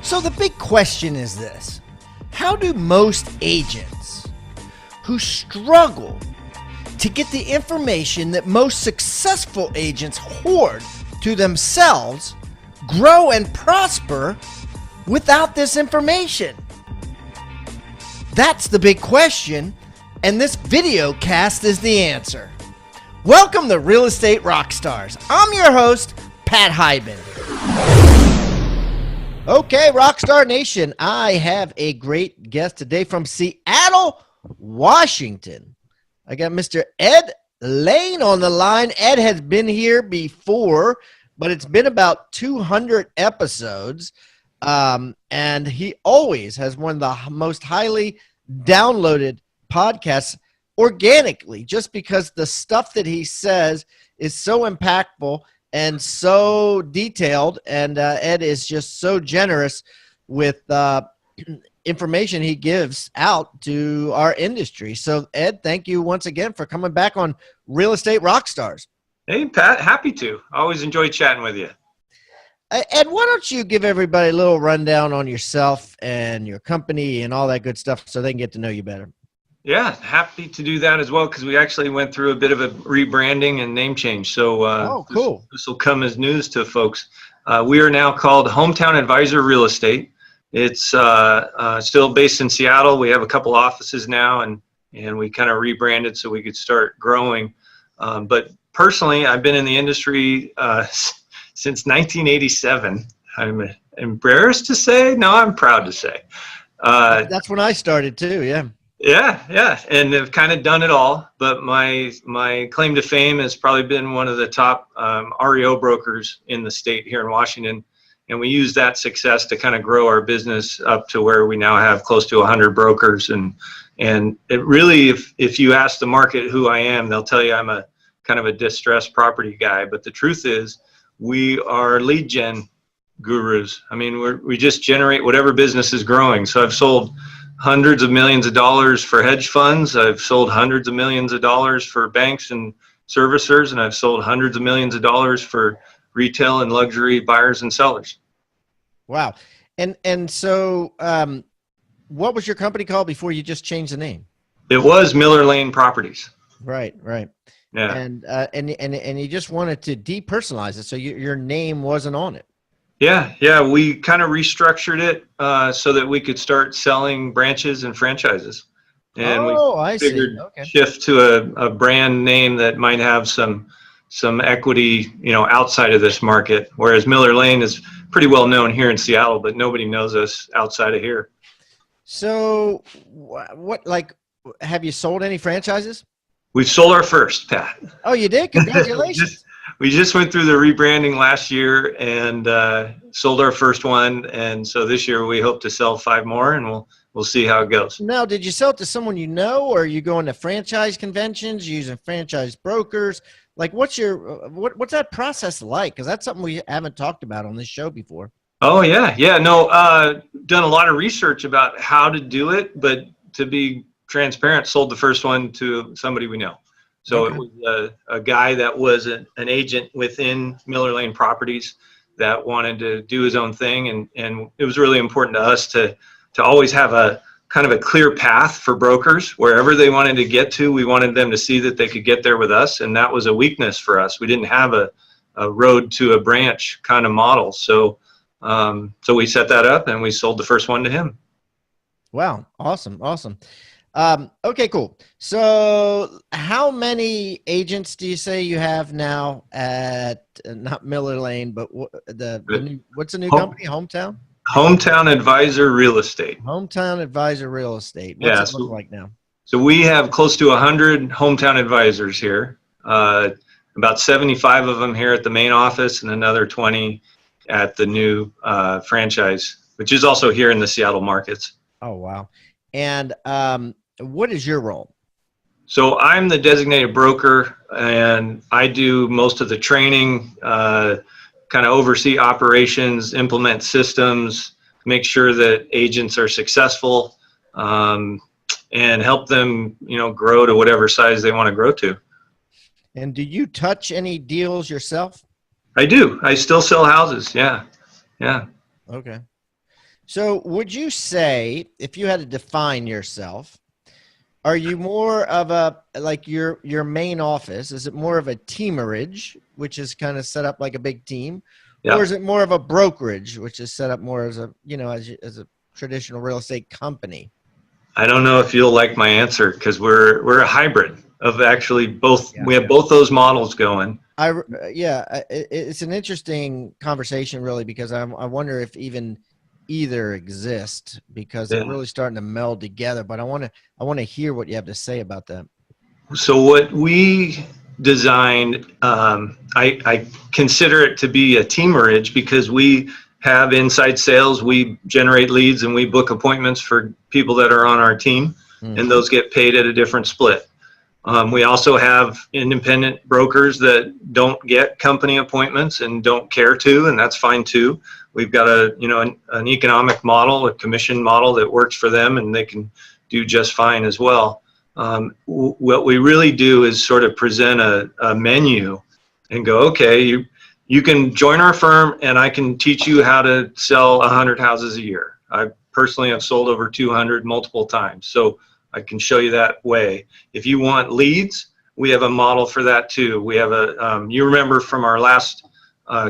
So the big question is this: how do most agents who struggle to get the information that most successful agents hoard to themselves grow and prosper without this information? That's the big question, and this video cast is the answer. Welcome to Real Estate Rockstars. I'm your host, Pat Hyben. Okay, Rockstar Nation, I have a great guest today from Seattle, Washington. I got Mr. Ed Laine on the line. Ed has been here before, but it's been about 200 episodes, and he always has one of the most highly downloaded podcasts organically, just because the stuff that he says is so impactful and so detailed, and Ed is just so generous with information he gives out to our industry. So, Ed, thank you once again for coming back on Real Estate Rockstars. Hey, Pat, happy to. Always enjoy chatting with you. Ed, why don't you give everybody a little rundown on yourself and your company and all that good stuff so they can get to know you better? Yeah, happy to do that as well, because we actually went through a bit of a rebranding and name change. So cool. This will come as news to folks. We are now called Hometown Advisor Real Estate. It's still based in Seattle. We have a couple offices now, and we kind of rebranded so we could start growing. But personally, I've been in the industry since 1987. I'm embarrassed to say. No, I'm proud to say. That's when I started too, yeah. Yeah, and I've kind of done it all, but my claim to fame has probably been one of the top REO brokers in the state here in Washington, and we use that success to kind of grow our business up to where we now have close to 100 brokers, and it really, if you ask the market who I am, they'll tell you I'm a kind of a distressed property guy, but the truth is we are lead gen gurus. I mean, we just generate whatever business is growing. So I've sold hundreds of millions of dollars for hedge funds. I've sold hundreds of millions of dollars for banks and servicers, and I've sold hundreds of millions of dollars for retail and luxury buyers and sellers. Wow. And so what was your company called before you just changed the name? It was Miller Lane Properties. Right. Yeah. And you just wanted to depersonalize it, so your name wasn't on it. Yeah. We kind of restructured it so that we could start selling branches and franchises. And we figured shift to a brand name that might have some equity, outside of this market. Whereas Miller Lane is pretty well known here in Seattle, but nobody knows us outside of here. So, have you sold any franchises? We've sold our first, Pat. Oh, you did? Congratulations. We just went through the rebranding last year and sold our first one, and so this year we hope to sell 5 more, and we'll see how it goes. Now, did you sell it to someone you know, or are you going to franchise conventions using franchise brokers? Like, what's that process like? Because that's something we haven't talked about on this show before. Oh yeah, no, done a lot of research about how to do it, but to be transparent, sold the first one to somebody we know. So okay. It was a guy that was an agent within Miller Lane Properties that wanted to do his own thing. And it was really important to us to always have a kind of a clear path for brokers. Wherever they wanted to get to, we wanted them to see that they could get there with us. And that was a weakness for us. We didn't have a road to a branch kind of model. So we set that up and we sold the first one to him. Wow. Awesome. Okay, cool. So how many agents do you say you have now at not Miller Lane, but what's the new company? Hometown Advisor Real Estate. Hometown Advisor Real Estate. What's it look like now? So we have close to 100 hometown advisors here. About 75 of them here at the main office, and another 20 at the new franchise, which is also here in the Seattle markets. Oh wow! And what is your role? So I'm the designated broker, and I do most of the training, kind of oversee operations, implement systems, make sure that agents are successful, and help them, grow to whatever size they want to grow to. And do you touch any deals yourself? I do. I still sell houses. Yeah. Okay. So would you say, if you had to define yourself, are you more of a, like your main office, is it more of a teamerage, which is kind of set up like a big team, or Yeah. is it more of a brokerage, which is set up more as a, as a traditional real estate company? I don't know if you'll like my answer because we're a hybrid of actually both. Yeah. We have both those models going. Yeah, it's an interesting conversation really, because I wonder if even either exist, because they're Yeah. really starting to meld together, but I want to hear what you have to say about that. So what we designed, I consider it to be a teamerage because we have inside sales, we generate leads, and we book appointments for people that are on our team, and Mm-hmm. those get paid at a different split. We also have independent brokers that don't get company appointments and don't care to, and that's fine too. We've got an economic model, a commission model that works for them, and they can do just fine as well. What we really do is sort of present a menu and go, okay, you can join our firm and I can teach you how to sell 100 houses a year. I personally have sold over 200 multiple times, so I can show you that way. If you want leads, we have a model for that too. We have you remember from our last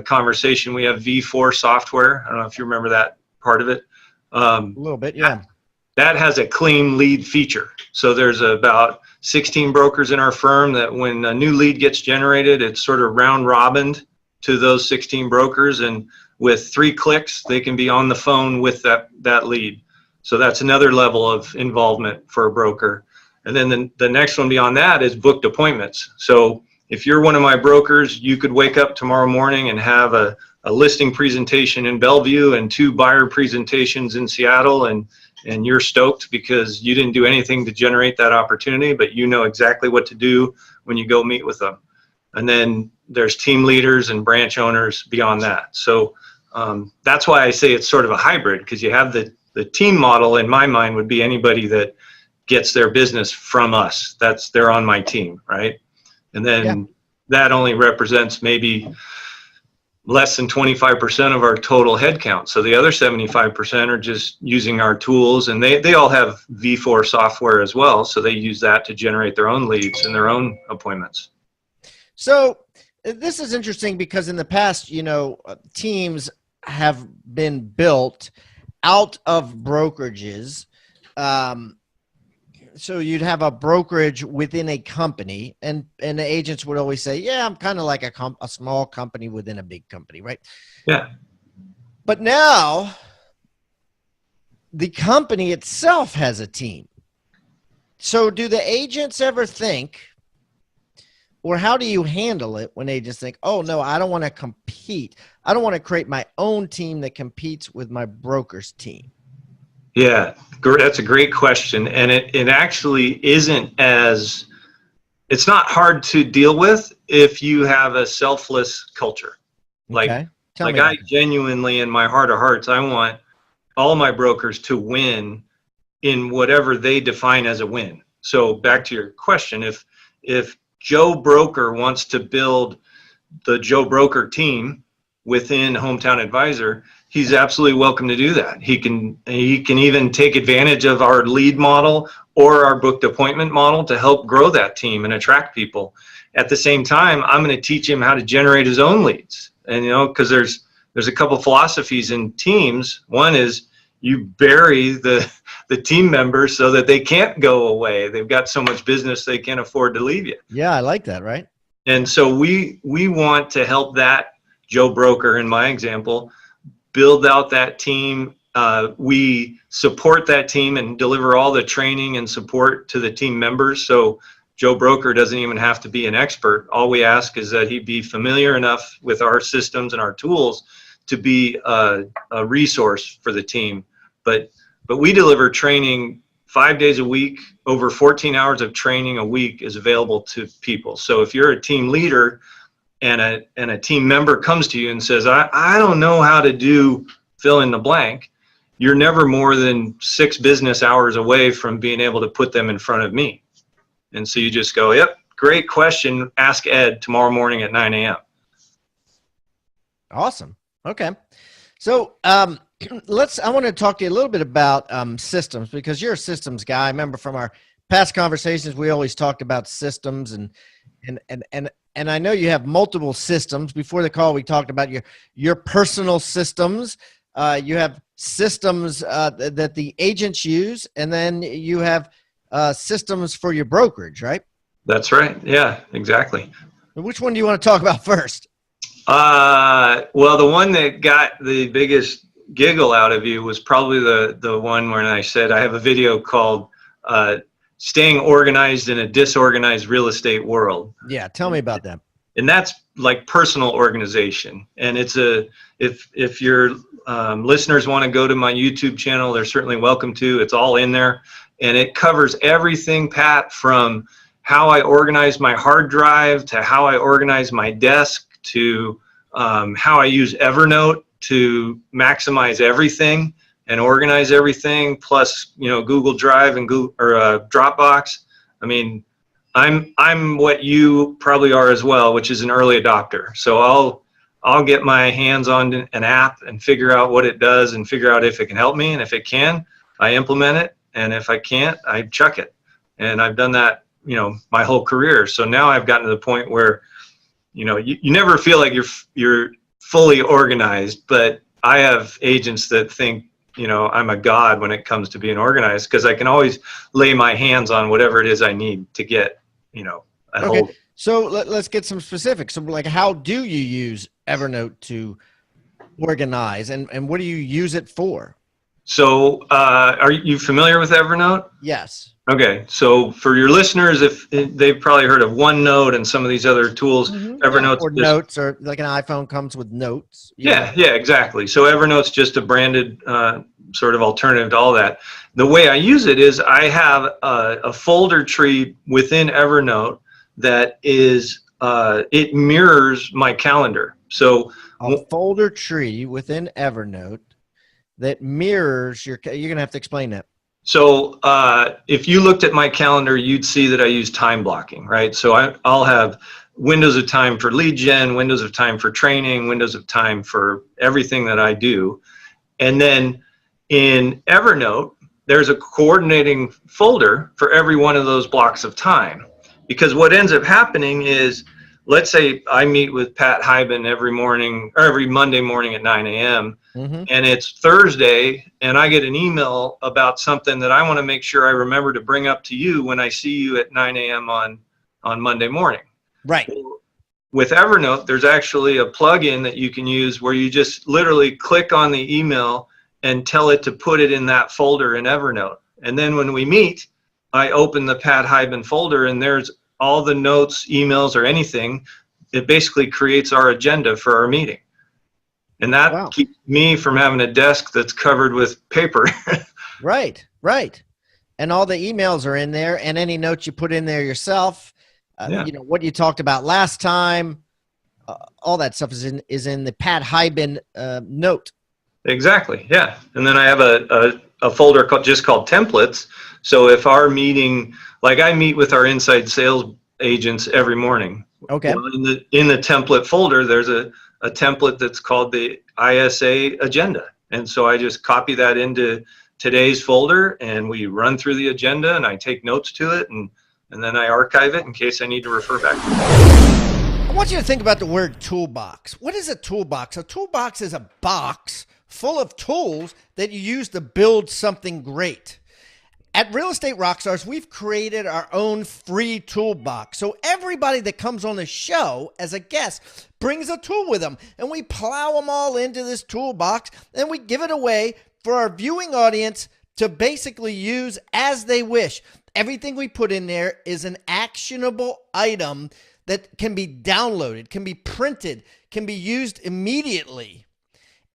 conversation, we have V4 software. I don't know if you remember that part of it. A little bit, yeah. That has a clean lead feature. So there's about 16 brokers in our firm that when a new lead gets generated, it's sort of round robined to those 16 brokers. And with 3 clicks, they can be on the phone with that lead. So that's another level of involvement for a broker. And then the next one beyond that is booked appointments. So if you're one of my brokers, you could wake up tomorrow morning and have a listing presentation in Bellevue and 2 buyer presentations in Seattle, and you're stoked because you didn't do anything to generate that opportunity, but you know exactly what to do when you go meet with them. And then there's team leaders and branch owners beyond that. So that's why I say it's sort of a hybrid, because you have the team model in my mind would be anybody that gets their business from us. They're on my team, right? And then that only represents maybe less than 25% of our total headcount. So the other 75% are just using our tools, and they all have V4 software as well. So they use that to generate their own leads and their own appointments. So this is interesting because in the past, teams have been built out of brokerages. So you'd have a brokerage within a company, and the agents would always say, yeah, I'm kind of like a small company within a big company, right? Yeah. But now the company itself has a team. So do the agents ever think, or how do you handle it when they just think, oh no, I don't want to compete. I don't want to create my own team that competes with my broker's team? Yeah, that's a great question. And it actually isn't it's not hard to deal with if you have a selfless culture. Okay. Like I genuinely, in my heart of hearts, I want all my brokers to win in whatever they define as a win. So back to your question, if Joe Broker wants to build the Joe Broker team within Hometown Advisor, he's absolutely welcome to do that. He can even take advantage of our lead model or our booked appointment model to help grow that team and attract people. At the same time, I'm going to teach him how to generate his own leads. And because there's a couple philosophies in teams. One is you bury the team members so that they can't go away. They've got so much business they can't afford to leave you. Yeah, I like that, right? And so we want to help that Joe Broker, in my example, build out that team. We support that team and deliver all the training and support to the team members. So Joe Broker doesn't even have to be an expert. All we ask is that he be familiar enough with our systems and our tools to be a resource for the team. But we deliver training 5 days a week. Over 14 hours of training a week is available to people. So if you're a team leader and a team member comes to you and says, I don't know how to do fill in the blank, you're never more than 6 business hours away from being able to put them in front of me. And so you just go, yep, great question. Ask Ed tomorrow morning at 9 a.m. Awesome. Okay. So I want to talk to you a little bit about systems, because you're a systems guy. I remember from our past conversations, we always talked about systems, and I know you have multiple systems. Before the call, we talked about your personal systems. You have systems that the agents use, and then you have systems for your brokerage, right? That's right. Yeah, exactly. Which one do you want to talk about first? Well, the one that got the biggest giggle out of you was probably the one when I said I have a video called "Staying Organized in a Disorganized Real Estate World." Yeah, tell me about that. And that's like personal organization. And it's if your listeners want to go to my YouTube channel, they're certainly welcome to. It's all in there, and it covers everything, Pat, from how I organize my hard drive to how I organize my desk to how I use Evernote to maximize everything and organize everything, plus Google Drive and Dropbox. I mean, I'm what you probably are as well, which is an early adopter. So I'll get my hands on an app and figure out what it does and figure out if it can help me, and if it can, I implement it, and if I can't, I chuck it. And I've done that my whole career. So now I've gotten to the point where you never feel like you're fully organized, but I have agents that think I'm a god when it comes to being organized, because I can always lay my hands on whatever it is I need to get a hold. So let's get some specifics. So, like, how do you use Evernote to organize, and what do you use it for? So are you familiar with Evernote? Yes. Okay, so for your listeners, if they've probably heard of OneNote and some of these other tools, Evernote's or notes, or like an iPhone comes with notes. Yeah, exactly. So Evernote's just a branded sort of alternative to all that. The way I use it is I have a folder tree within Evernote that is it mirrors my calendar. So a folder tree within Evernote that mirrors you're gonna have to explain that. So if you looked at my calendar, you'd see that I use time blocking, right? So I'll have windows of time for lead gen, windows of time for training, windows of time for everything that I do. And then in Evernote, there's a coordinating folder for every one of those blocks of time. Because what ends up happening is, let's say I meet with Pat Hyben every morning, or every Monday morning at 9 a.m. And it's Thursday, and I get an email about something that I want to make sure I remember to bring up to you when I see you at 9 a.m. on Monday morning. Right. With Evernote, there's actually a plugin that you can use where you just literally click on the email and tell it to put it in that folder in Evernote. And then when we meet, I open the Pat Hyben folder, and there's all the notes, emails, or anything. It basically creates our agenda for our meeting. And that keeps me from having a desk that's covered with paper. Right. And all the emails are in there, and any notes you put in there yourself, what you talked about last time, all that stuff is in the Pat Hyben note. Exactly. Yeah. And then I have a folder just called templates. So if our meeting, like I meet with our inside sales agents every morning. Okay. Well, in the template folder, there's a template that's called the ISA agenda. And so I just copy that into today's folder, and we run through the agenda, and I take notes to it, and then I archive it in case I need to refer back to it. I want you to think about the word toolbox. What is a toolbox? A toolbox is a box full of tools that you use to build something great. At Real Estate Rockstars, we've created our own free toolbox. So everybody that comes on the show as a guest brings a tool with them, and we plow them all into this toolbox, and we give it away for our viewing audience to basically use as they wish. Everything we put in there is an actionable item that can be downloaded, can be printed, can be used immediately.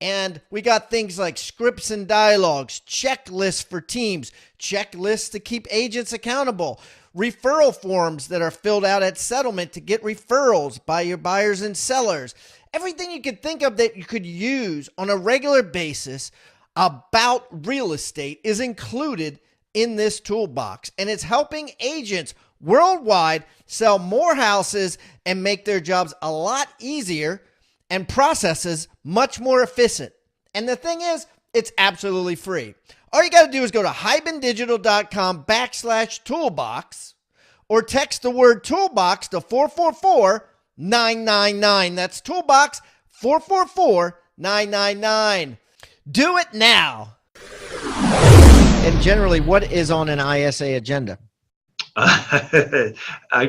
And we got things like scripts and dialogues, checklists for teams, checklists to keep agents accountable, referral forms that are filled out at settlement to get referrals by your buyers and sellers. Everything you could think of that you could use on a regular basis about real estate is included in this toolbox. And it's helping agents worldwide sell more houses and make their jobs a lot easier and processes much more efficient. And the thing is, It's absolutely free. All you got to do is go to hibandigital.com/toolbox or text the word toolbox to 444-999. That's toolbox 444-999. Do it now. And generally, what is on an ISA agenda?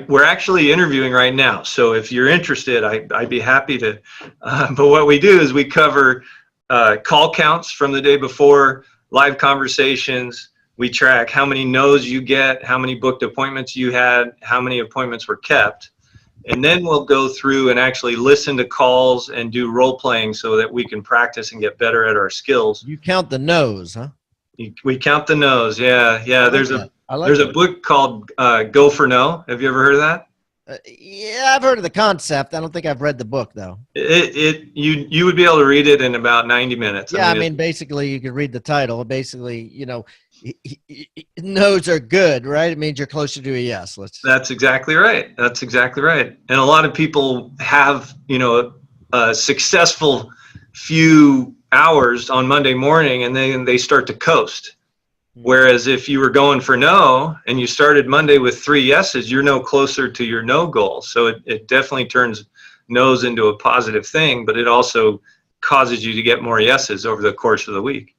We're actually interviewing right now. So if you're interested, I'd be happy to. But what we do is we cover call counts from the day before, live conversations. We track how many no's you get, how many booked appointments you had, how many appointments were kept. And then we'll go through and actually listen to calls and do role playing so that we can practice and get better at our skills. You count the no's, huh? We count the no's. Yeah. There's a book called Go for No. Have you ever heard of that? Yeah, I've heard of the concept. I don't think I've read the book though. You would be able to read it in about 90 minutes. Yeah, I mean basically you could read the title. Basically, no's are good, right? It means you're closer to a yes. That's exactly right. That's exactly right. And a lot of people have, a successful few hours on Monday morning and then they start to coast. Whereas if you were going for no and you started Monday with 3 yeses, you're no closer to your no goal. So it definitely turns no's into a positive thing, but it also causes you to get more yeses over the course of the week.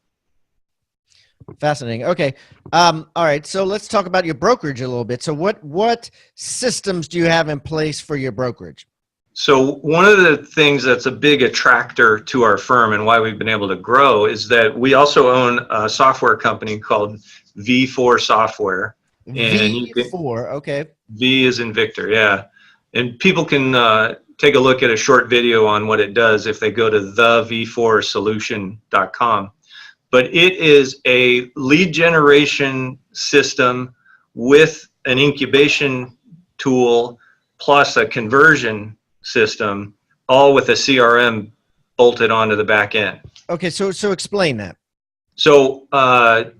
Fascinating. Okay. All right. So let's talk about your brokerage a little bit. So what systems do you have in place for your brokerage? So one of the things that's a big attractor to our firm and why we've been able to grow is that we also own a software company called V4 Software. And V4, okay. V is in Victor, yeah. And people can take a look at a short video on what it does if they go to thev4solution.com. But it is a lead generation system with an incubation tool plus a conversion system, all with a CRM bolted onto the back end. Okay, so explain that. So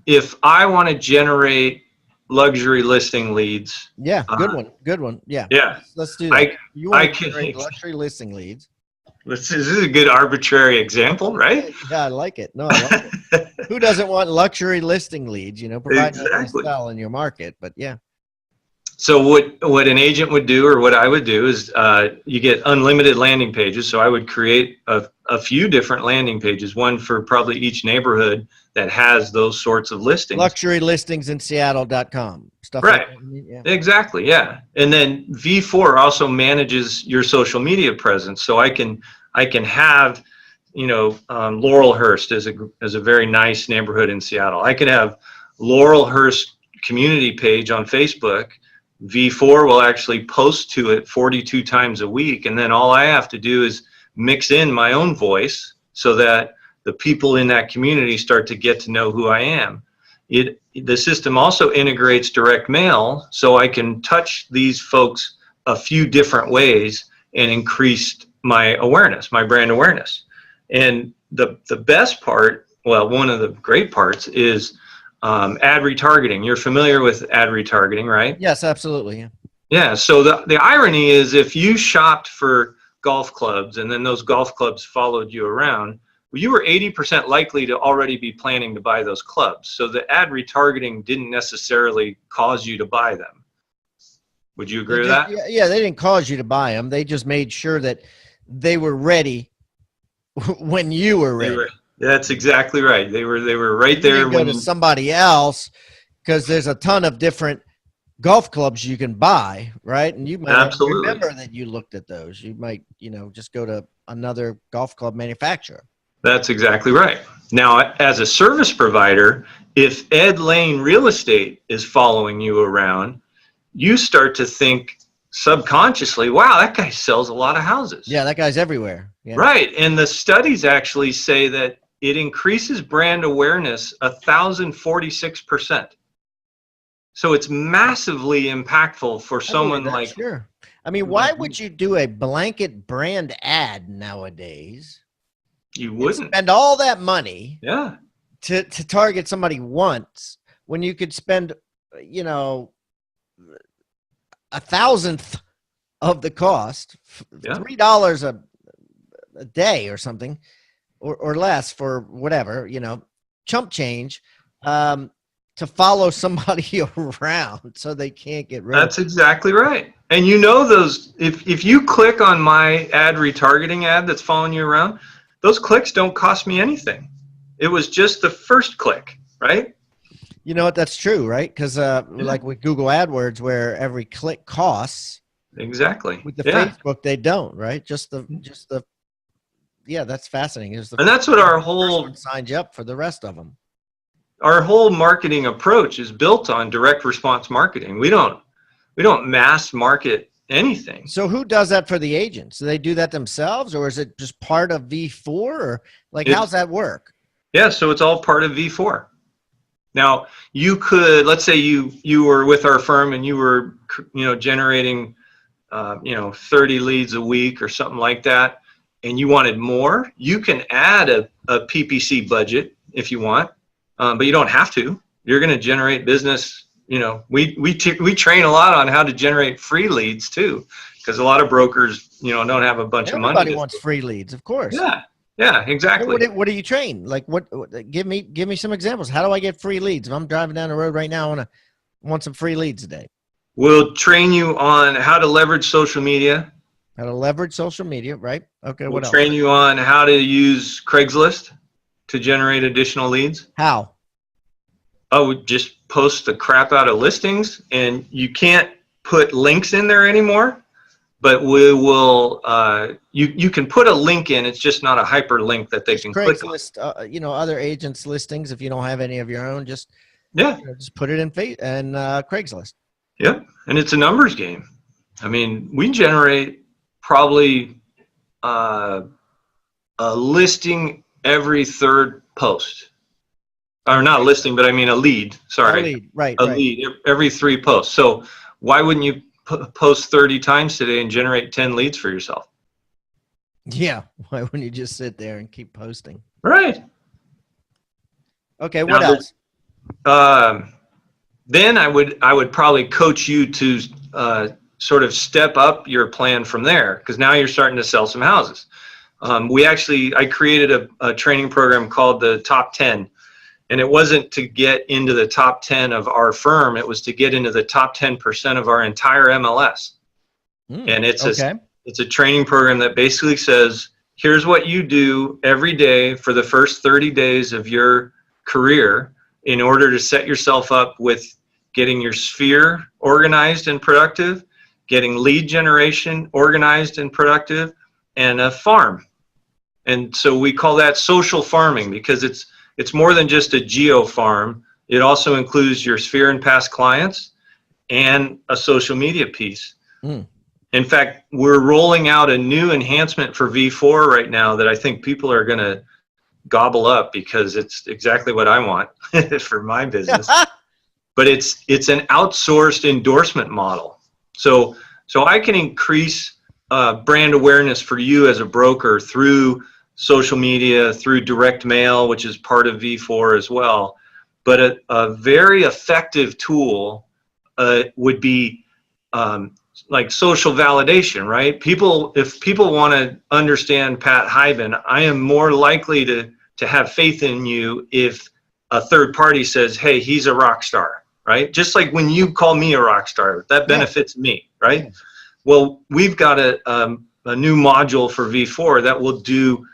if I want to generate luxury listing leads. Yeah, good one. Yeah. Yeah. Let's do that. You want to generate luxury listing leads. This is a good arbitrary example, right? Yeah, I like it. No, I like it. Who doesn't want luxury listing leads, providing a style in your market, but yeah. So what an agent would do, or what I would do, is you get unlimited landing pages. So I would create a few different landing pages, one for probably each neighborhood that has those sorts of listings. LuxuryListingsInSeattle.com. Stuff right. Like that. Yeah. Exactly. Yeah. And then V4 also manages your social media presence. So I can have, Laurelhurst is a very nice neighborhood in Seattle. I could have Laurelhurst community page on Facebook. V4 will actually post to it 42 times a week, and then all I have to do is mix in my own voice so that the people in that community start to get to know who I am. The system also integrates direct mail, so I can touch these folks a few different ways and increase my awareness, my brand awareness. And the best part, well, one of the great parts is ad retargeting. You're familiar with ad retargeting, right? Yes, absolutely. Yeah. Yeah. So the irony is, if you shopped for golf clubs and then those golf clubs followed you around, you were 80% likely to already be planning to buy those clubs. So the ad retargeting didn't necessarily cause you to buy them. Would you agree with that? Yeah, they didn't cause you to buy them. They just made sure that they were ready when you were ready. That's exactly right. They were right there. You go to somebody else because there's a ton of different golf clubs you can buy, right? And you might absolutely remember that you looked at those. You might, just go to another golf club manufacturer. That's exactly right. Now, as a service provider, if Ed Laine Real Estate is following you around, you start to think subconsciously, wow, that guy sells a lot of houses. Yeah, that guy's everywhere. Yeah. Right. And the studies actually say that it increases brand awareness 1,046%. So it's massively impactful for someone like. Sure. I mean, why would you do a blanket brand ad nowadays? You wouldn't spend all that money. Yeah. To target somebody once when you could spend, a 1,000th of the cost, $3 a day or something, or less for whatever, chump change to follow somebody around so they can't get rid of That's exactly right. And you know those, if you click on my ad retargeting ad that's following you around, those clicks don't cost me anything. It was just the first click, right? You know what? That's true, right? Because like with Google AdWords, where every click costs. Exactly. With the Facebook, they don't, right? Just the. Yeah, that's fascinating. And that's what our whole first one signed you up for the rest of them. Our whole marketing approach is built on direct response marketing. We don't mass market anything. So who does that for the agents? Do they do that themselves, or is it just part of V4, or like how's that work? Yeah, so it's all part of V4. Now, you could, let's say you were with our firm and you were, generating 30 leads a week or something like that, and you wanted more, you can add a PPC budget if you want, but you don't have to. You're going to generate business. We train a lot on how to generate free leads too, because a lot of brokers, don't have a bunch of money. Everybody wants free leads, of course. Yeah, exactly. What do you train? Like what give me some examples. How do I get free leads? If I'm driving down the road right now, I want some free leads today. We'll train you on how to leverage social media. How to leverage social media, right? Okay, what else? We'll train you on how to use Craigslist to generate additional leads. How? Oh, just post the crap out of listings, and you can't put links in there anymore, but we will, you can put a link in, it's just not a hyperlink that they can click on. Craigslist, other agents' listings, if you don't have any of your own, just put it in Craigslist. Yep, and it's a numbers game. I mean, we generate probably a listing every third post. Or not a listing, but I mean a lead. Sorry. A lead, right. A lead every 3 posts. So why wouldn't you post 30 times today and generate 10 leads for yourself? Yeah. Why wouldn't you just sit there and keep posting? Right. Okay. What else? Then I would probably coach you to sort of step up your plan from there, because now you're starting to sell some houses. I created a training program called the Top 10. And it wasn't to get into the top 10 of our firm. It was to get into the top 10% of our entire MLS. And it's a training program that basically says, here's what you do every day for the first 30 days of your career in order to set yourself up with getting your sphere organized and productive, getting lead generation organized and productive, and a farm. And so we call that social farming, because it's more than just a geo farm. It also includes your sphere and past clients and a social media piece. In fact, we're rolling out a new enhancement for V4 right now that I think people are going to gobble up, because it's exactly what I want for my business. But it's an outsourced endorsement model. So I can increase brand awareness for you as a broker through social media, through direct mail, which is part of V4 as well. But a very effective tool would be like social validation, right? If people want to understand Pat Hyben, I am more likely to have faith in you if a third party says, hey, he's a rock star, right? Just like when you call me a rock star, that benefits me, right? Yeah. Well, we've got a new module for V4 that will do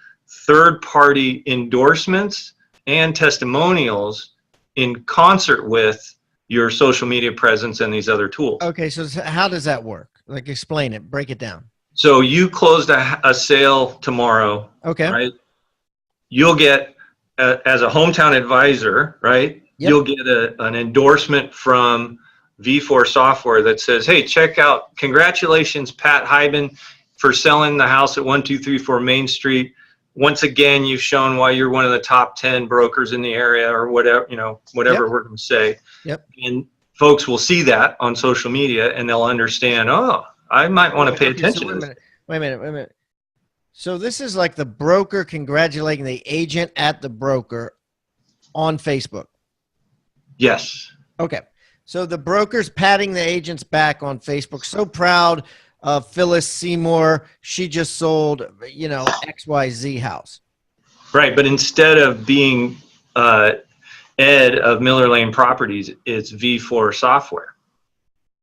third-party endorsements and testimonials in concert with your social media presence and these other tools. Okay, so how does that work? Like, explain it, break it down. So you closed a sale tomorrow, okay, right? You'll get, as a hometown advisor, right? Yep. You'll get an endorsement from V4 Software that says, hey, check out, congratulations, Pat Hyben, for selling the house at 1234 Main Street. Once again, you've shown why you're one of the top 10 brokers in the area, or whatever, whatever we're going to say. Yep. And folks will see that on social media, and they'll understand, oh, I might want to pay attention to this. Wait a minute. So this is like the broker congratulating the agent at the broker on Facebook. Yes. Okay. So the broker's patting the agent's back on Facebook. So proud of Phyllis Seymour. She just sold, XYZ house. Right. But instead of being uh, Ed of Miller Lane Properties, it's V4 software.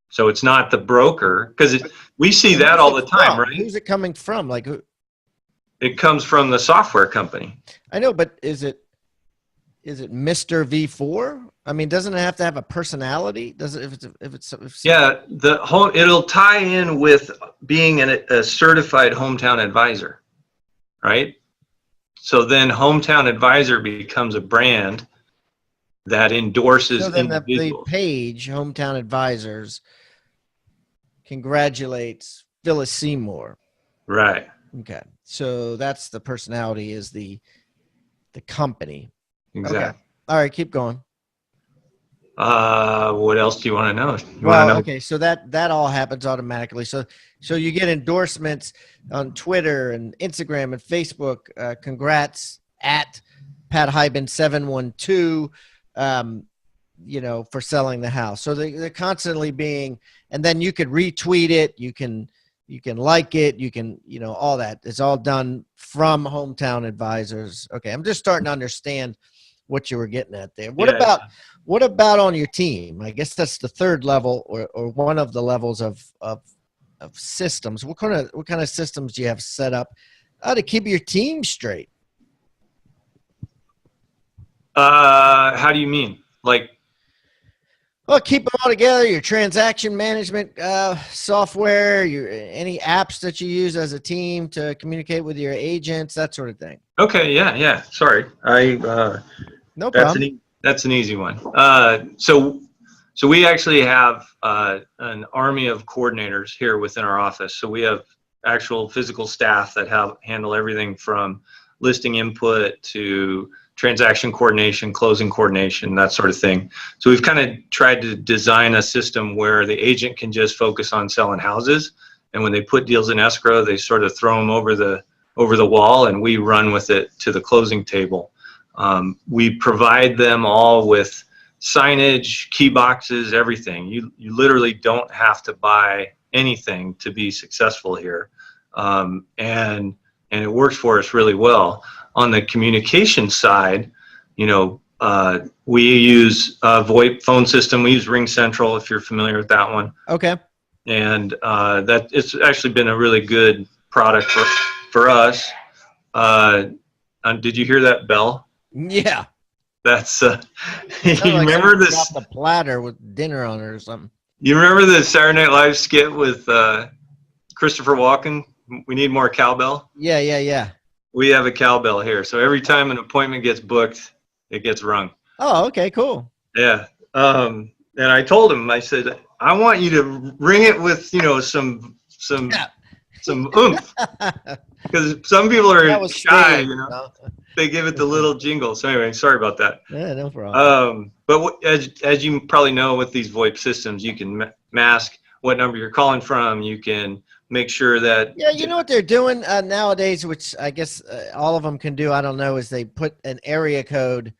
So it's not the broker, because we see that all the time, right? Who's it coming from? Like, who? It comes from the software company. I know, but is it Mr. V4? I mean, doesn't it have to have a personality? Does it? If it's Yeah, it'll tie in with being a certified hometown advisor, right? So then hometown advisor becomes a brand that endorses so then individuals. the page Hometown Advisors congratulates Phyllis Seymour. Right. Okay, so that's the personality, is the company. Exactly. Okay. All right, keep going. What else do you want to know? Okay, so that all happens automatically. So you get endorsements on Twitter and Instagram and Facebook. Congrats at Pat Hyben 712. For selling the house. So they're constantly being, and then you could retweet it. You can like it. You can, all that. It's all done from Hometown Advisors. Okay. I'm just starting to understand what you were getting at there. What about on your team? I guess that's the third level or one of the levels of systems. What kind of systems do you have set up to keep your team straight? How do you mean? Like, well, keep them all together. Your transaction management software, any apps that you use as a team to communicate with your agents, that sort of thing. Okay, yeah. Sorry, no problem. That's an easy one. So we actually have an army of coordinators here within our office. So we have actual physical staff that handle everything from listing input to transaction coordination, closing coordination, that sort of thing. So we've kind of tried to design a system where the agent can just focus on selling houses, and when they put deals in escrow, they sort of throw them over the wall, and we run with it to the closing table. We provide them all with signage, key boxes, everything. You literally don't have to buy anything to be successful here, and it works for us really well. On the communication side, we use a VoIP phone system. We use Ring Central, if you're familiar with that one. Okay. And that it's actually been a really good product for us. Did you hear that bell? Yeah. That's you remember this? Dropped a platter with dinner on it or something. You remember the Saturday Night Live skit with Christopher Walken? We need more cowbell. Yeah. We have a cowbell here, so every time an appointment gets booked, it gets rung. Oh, okay, cool. Yeah. And I told him, I said, I want you to ring it with, some oomph, because some people are shy, They give it the little jingle. So anyway, sorry about that. Yeah, no problem. But as you probably know, with these VoIP systems, you can mask what number you're calling from. You can make sure that. Yeah, you know what they're doing nowadays, which I guess all of them can do. I don't know, is they put an area code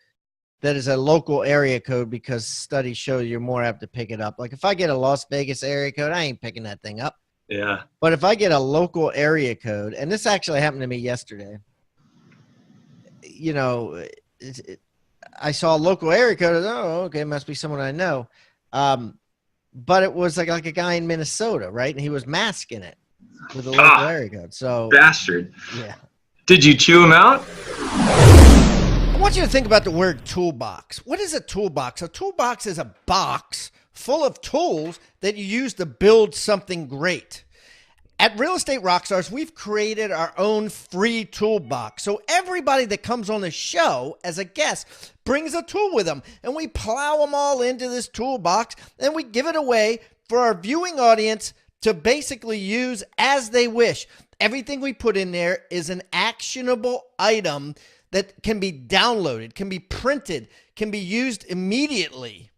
that is a local area code, because studies show you're more apt to pick it up. Like if I get a Las Vegas area code, I ain't picking that thing up. Yeah. But if I get a local area code, and this actually happened to me yesterday, I saw a local area code. Oh, okay, must be someone I know. But it was like a guy in Minnesota, right? And he was masking it with a local area code. So bastard. Yeah. Did you chew him out? I want you to think about the word toolbox. What is a toolbox? A toolbox is a box full of tools that you use to build something great. At Real Estate Rockstars, we've created our own free toolbox. So everybody that comes on the show as a guest brings a tool with them, and we plow them all into this toolbox, and we give it away for our viewing audience to basically use as they wish. Everything we put in there is an actionable item that can be downloaded, can be printed, can be used immediately.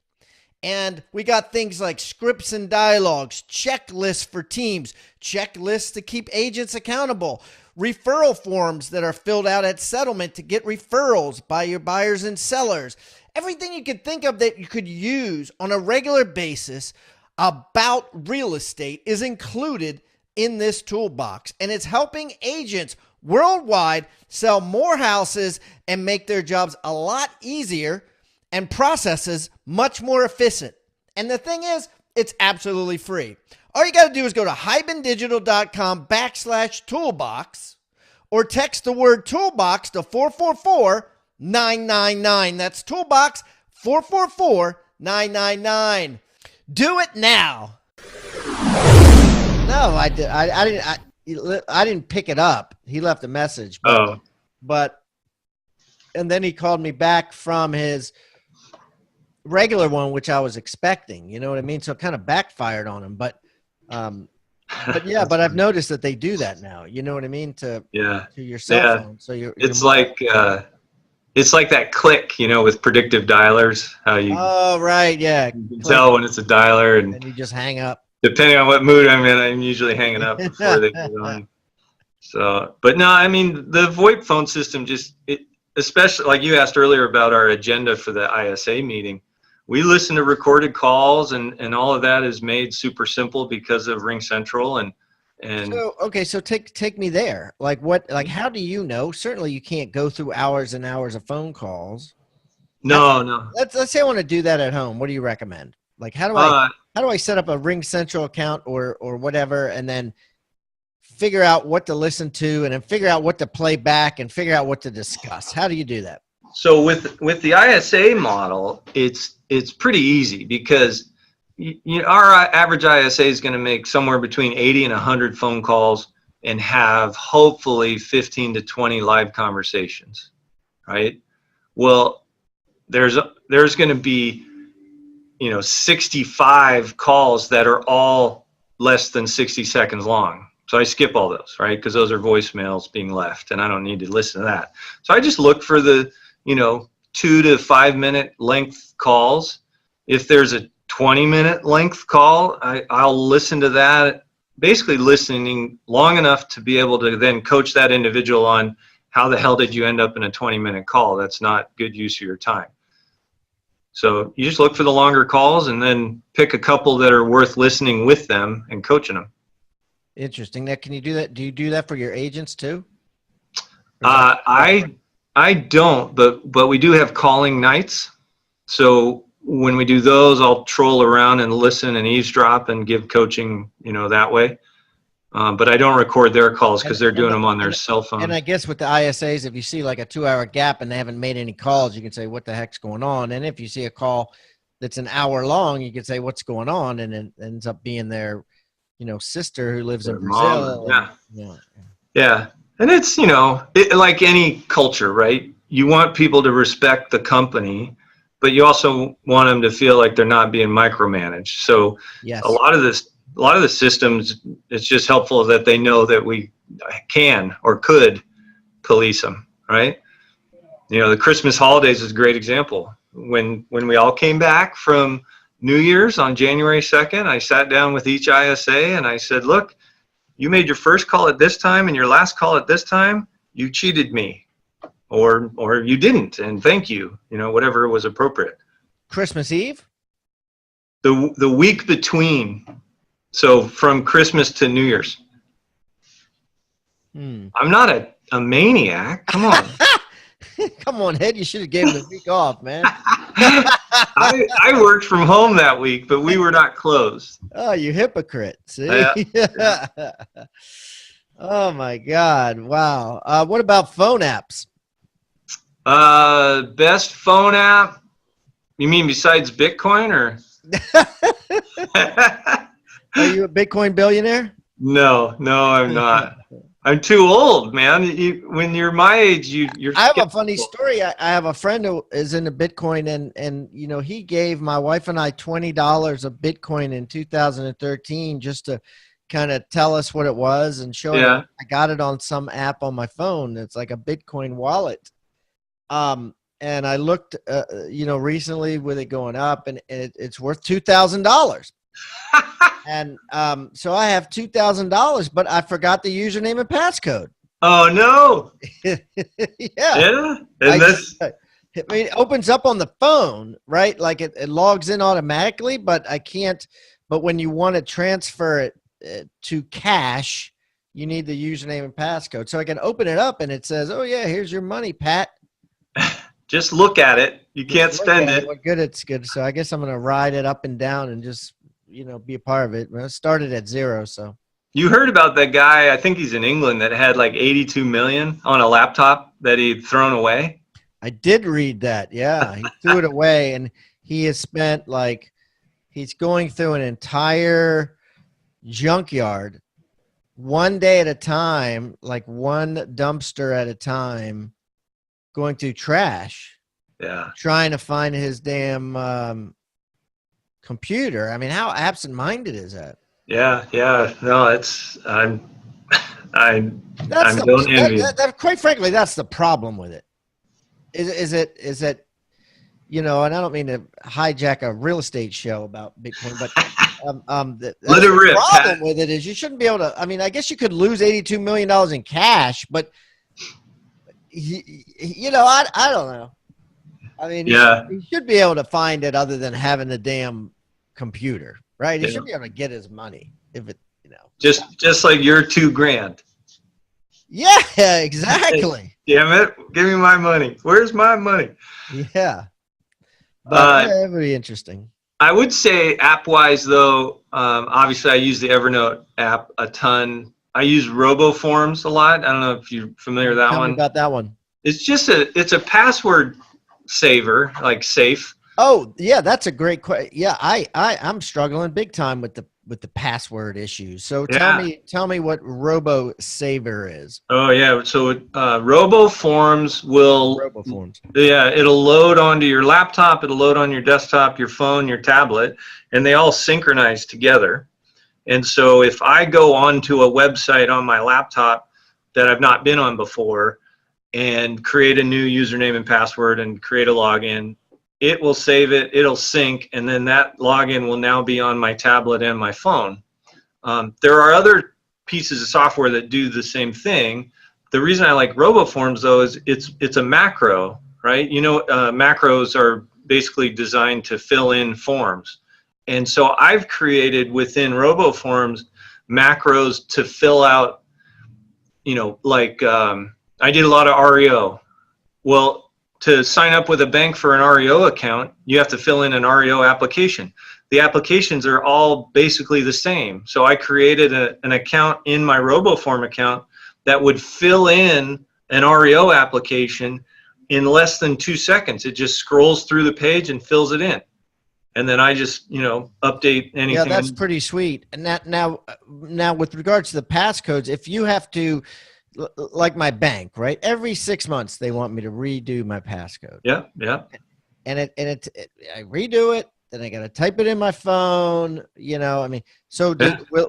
And we got things like scripts and dialogues, checklists for teams, checklists to keep agents accountable, referral forms that are filled out at settlement to get referrals by your buyers and sellers. Everything you could think of that you could use on a regular basis about real estate is included in this toolbox, and it's helping agents worldwide sell more houses and make their jobs a lot easier and processes much more efficient. And the thing is, it's absolutely free. All you got to do is go to hibandigital.com/toolbox or text the word toolbox to 444-999. That's toolbox 444-999. Do it now. No, I didn't pick it up. He left a message. But and then he called me back from his regular one, which I was expecting. You know what I mean? So it kind of backfired on him. But yeah, but I've noticed that they do that now. You know what I mean? To your cell phone. So it's like that click, with predictive dialers. How you? Oh right, yeah. You can tell when it's a dialer, and you just hang up. Depending on what mood I'm in, I'm usually hanging up before they get on. So, but no, I mean the VoIP phone system especially like you asked earlier about our agenda for the ISA meeting. We listen to recorded calls, and all of that is made super simple because of Ring Central and. So take me there. Like how do you know? Certainly you can't go through hours and hours of phone calls. No. Let's say I want to do that at home. What do you recommend? Like how do I set up a Ring Central account or whatever, and then figure out what to listen to, and then figure out what to play back, and figure out what to discuss? How do you do that? So with the ISA model, it's pretty easy because our average ISA is going to make somewhere between 80 and 100 phone calls and have hopefully 15 to 20 live conversations, right? Well, there's going to be 65 calls that are all less than 60 seconds long. So I skip all those, right? Because those are voicemails being left, and I don't need to listen to that. So I just look for the 2 to 5 minute length calls. If there's a 20-minute length call, I'll listen to that, basically listening long enough to be able to then coach that individual on how the hell did you end up in a 20-minute call? That's not good use of your time. So you just look for the longer calls and then pick a couple that are worth listening with them and coaching them. Interesting. Now, can you do that? Do you do that for your agents too? I don't, but we do have calling nights. So when we do those, I'll troll around and listen and eavesdrop and give coaching, that way. But I don't record their calls because they're doing them on their cell phone. And I guess with the ISAs, if you see like a 2-hour gap and they haven't made any calls, you can say, what the heck's going on? And if you see a call that's an hour long, you can say, what's going on? And it ends up being their, sister who lives in Brazil. Yeah. And it's, like any culture, right? You want people to respect the company, but you also want them to feel like they're not being micromanaged. So yes. A lot of the systems, it's just helpful that they know that we can or could police them, right? The Christmas holidays is a great example. When we all came back from New Year's on January 2nd, I sat down with each ISA and I said, look, you made your first call at this time and your last call at this time, you cheated me. Or you didn't, and thank you, whatever was appropriate. Christmas Eve? The week between, so from Christmas to New Year's. I'm not a maniac. Come on. Come on, Ed. You should have given the week off, man. I worked from home that week, but we were not closed. Oh, you hypocrite. See? Yeah. Oh, my God. Wow. What about phone apps? Best phone app? You mean besides Bitcoin, or? Are you a Bitcoin billionaire? No, I'm not. I'm too old, man. When you're my age, you're. I have a funny story. I have a friend who is into Bitcoin, and he gave my wife and I $20 of Bitcoin in 2013 just to kind of tell us what it was and show it. I got it on some app on my phone. It's like a Bitcoin wallet. And I looked, recently with it going up, and it's worth $2,000. And so I have $2,000, but I forgot the username and passcode. Oh no! Yeah. And it opens up on the phone, right? Like it logs in automatically, but I can't. But when you want to transfer it, to cash, you need the username and passcode. So I can open it up and it says, "Oh yeah, here's your money, Pat." Just look at it. You can't spend it. What good it's good. So I guess I'm gonna ride it up and down and just be a part of it. Well, it started at 0, so. You heard about that guy, I think he's in England, that had like 82 million on a laptop that he'd thrown away. I did read that. Yeah, he threw it away, and he has spent he's going through an entire junkyard one day at a time, like one dumpster at a time, going through trash. Yeah. Trying to find his damn computer. I mean, how absent-minded is that? Yeah. No, I don't envy. Quite frankly, that's the problem with it. Is it, and I don't mean to hijack a real estate show about Bitcoin, but let it rip. The problem with it is you shouldn't be able to. I mean, I guess you could lose $82 million in cash, but I don't know. I mean, he should be able to find it other than having the damn computer, right? He should be able to get his money if it, just like your $2,000. Yeah, exactly. Damn it! Give me my money. Where's my money? Yeah, but it would be interesting. I would say app-wise, though, obviously I use the Evernote app a ton. I use RoboForms a lot. I don't know if you're familiar with that one. Tell me about that one. It's just it's a password saver, like safe. Oh yeah, that's a great question. Yeah, I'm struggling big time with the password issues. So tell me what Robo Saver is. Oh yeah, so RoboForms will. RoboForms. Yeah, it'll load onto your laptop. It'll load on your desktop, your phone, your tablet, and they all synchronize together. And so if I go onto a website on my laptop that I've not been on before and create a new username and password and create a login, it will save it, it'll sync, and then that login will now be on my tablet and my phone. There are other pieces of software that do the same thing. The reason I like RoboForms, though, is it's a macro, right? Macros are basically designed to fill in forms. And so I've created within RoboForms macros to fill out, I did a lot of REO. Well, to sign up with a bank for an REO account, you have to fill in an REO application. The applications are all basically the same. So I created an account in my RoboForm account that would fill in an REO application in less than 2 seconds. It just scrolls through the page and fills it in. And then I just, update anything. Yeah, that's pretty sweet. And now with regards to the passcodes, if you have to, like my bank, right? Every 6 months they want me to redo my passcode. Yeah. And I redo it, then I got to type it in my phone. So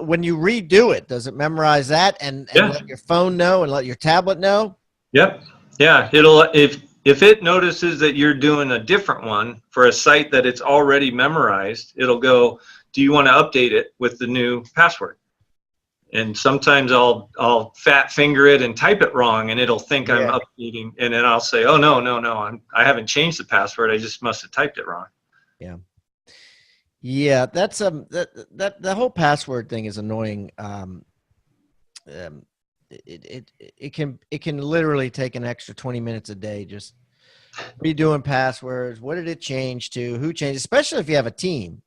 when you redo it, does it memorize that and let your phone know and let your tablet know? Yep. Yeah. It'll if it notices that you're doing a different one for a site that it's already memorized, it'll go, do you want to update it with the new password? And sometimes I'll fat finger it and type it wrong, and it'll think I'm updating, and then I'll say, oh no, I haven't changed the password. I just must have typed it wrong. Yeah. That's that the whole password thing is annoying. It can literally take an extra 20 minutes a day just redoing passwords. What did it change to? Who changed? Especially if you have a team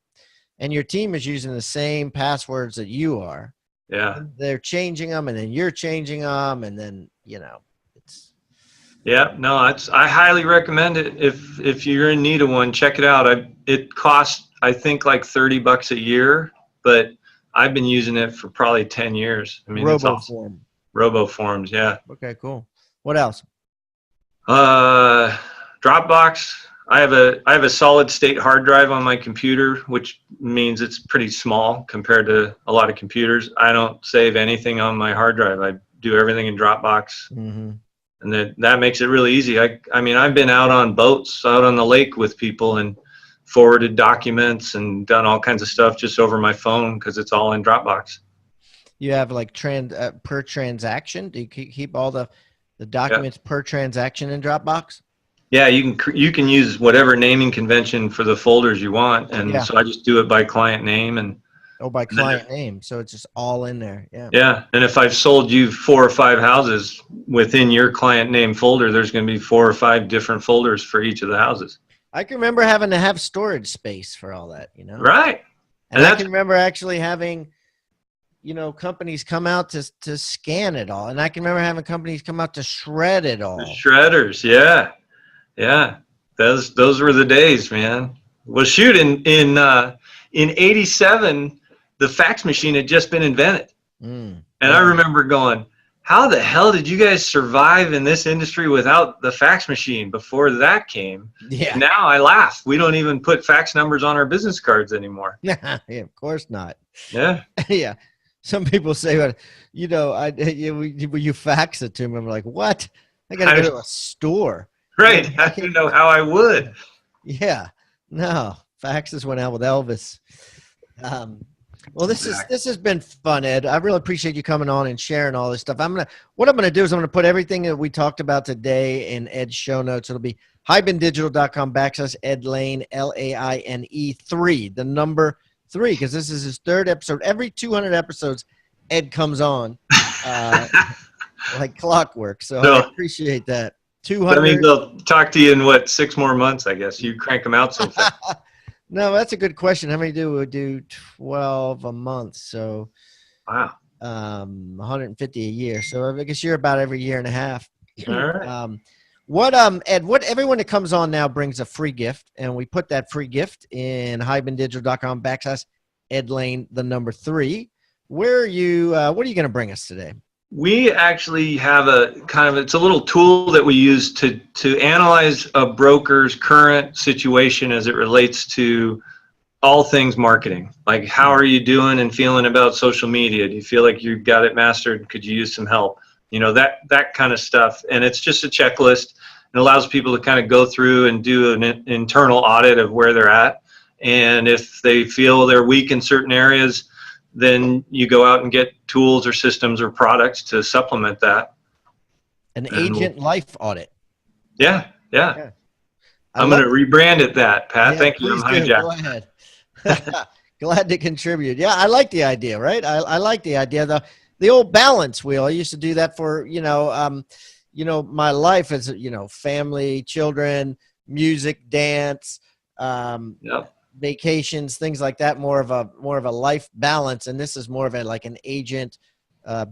and your team is using the same passwords that you are. Yeah. They're changing them, and then you're changing them, and then it's. Yeah, no, I highly recommend it. If you're in need of one, check it out. It costs, I think, like $30 a year, but I've been using it for probably 10 years. I mean, RoboForm. it's awesome. RoboForms, yeah. Okay, cool. What else? Dropbox. I have a solid state hard drive on my computer, which means it's pretty small compared to a lot of computers. I don't save anything on my hard drive. I do everything in Dropbox. Mm-hmm. And that makes it really easy. I mean, I've been out on boats, out on the lake with people and forwarded documents and done all kinds of stuff just over my phone because it's all in Dropbox. You have like per transaction? Do you keep all the documents per transaction in Dropbox? Yeah, you can use whatever naming convention for the folders you want, and so I just do it by client name, and Oh, by client name. So it's just all in there. Yeah. Yeah. And if I've sold you 4 or 5 houses within your client name folder, there's going to be 4 or 5 different folders for each of the houses. I can remember having to have storage space for all that, you know? Right. And I can remember actually having, companies come out to scan it all. And I can remember having companies come out to shred it all. The shredders. Yeah. Yeah. Those were the days, man. Well, shoot, in 87, the fax machine had just been invented. And I remember going, how the hell did you guys survive in this industry without the fax machine before that came? Yeah. And now I laugh. We don't even put fax numbers on our business cards anymore. Yeah, of course not. Yeah. Yeah. Some people say, well, you fax it to me. I'm like, what? I got to go to a store. Right. I didn't know how I would. Yeah. No. Faxes went out with Elvis. Well, this has been fun, Ed. I really appreciate you coming on and sharing all this stuff. What I'm gonna do is I'm gonna put everything that we talked about today in Ed's show notes. It'll be hibandigital.com/Ed Laine, LAINE 3, the number 3, because this is his 3rd episode. Every 200 episodes, Ed comes on like clockwork. So I appreciate that. 200. I mean, they'll talk to you in 6 more months, I guess. You crank them out so fast. No, that's a good question. How many do we do? 12 a month. So, wow. 150 a year. So I guess you're about every year and a half. All right. Ed, what everyone that comes on now brings a free gift, and we put that free gift in hibandigital.com/Ed Laine, the number 3. What are you going to bring us today? We actually have it's a little tool that we use to analyze a broker's current situation as it relates to all things marketing. Like, how are you doing and feeling about social media? Do you feel like you've got it mastered? Could you use some help? That kind of stuff. And it's just a checklist. It allows people to kind of go through and do an internal audit of where they're at. And if they feel they're weak in certain areas, then you go out and get tools or systems or products to supplement that. An agent life audit. Yeah. I'm going to rebrand it that, Pat. Yeah, thank you. I'm hijacked. Go ahead. Glad to contribute. Yeah, I like the idea, right? I like the idea. The old balance wheel. I used to do that for, my life as, family, children, music, dance, vacations, things like that, more of a life balance. And this is more of like an agent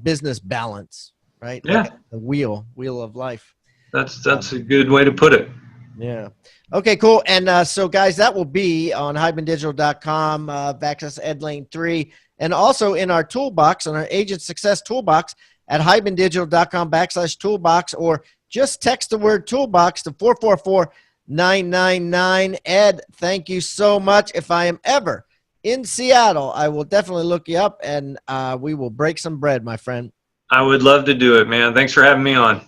business balance, right? Yeah. Like the wheel of life. That's a good way to put it. Yeah. Okay, cool. And so guys, that will be on hibandigital.com /Ed Laine 3, and also in our toolbox, on our agent success toolbox at hibandigital.com /toolbox, or just text the word toolbox to 444-999. Ed, thank you so much. If I am ever in Seattle, I will definitely look you up, and we will break some bread, my friend. I would love to do it, man. Thanks for having me on.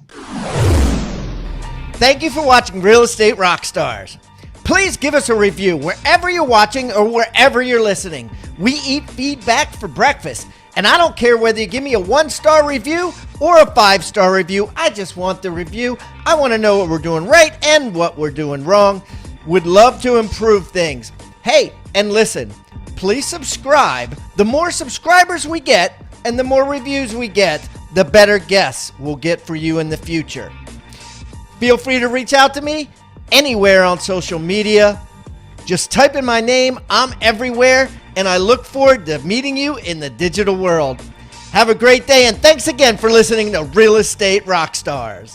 Thank you for watching Real Estate Rockstars. Please give us a review wherever you're watching or wherever you're listening. We eat feedback for breakfast, and I don't care whether you give me a 1-star review or a 5-star review. I just want the review. I want to know what we're doing right and what we're doing wrong. Would love to improve things. Hey, and listen, please subscribe. The more subscribers we get and the more reviews we get, the better guests we'll get for you in the future. Feel free to reach out to me anywhere on social media. Just type in my name. I'm everywhere, and I look forward to meeting you in the digital world. Have a great day, and thanks again for listening to Real Estate Rockstars.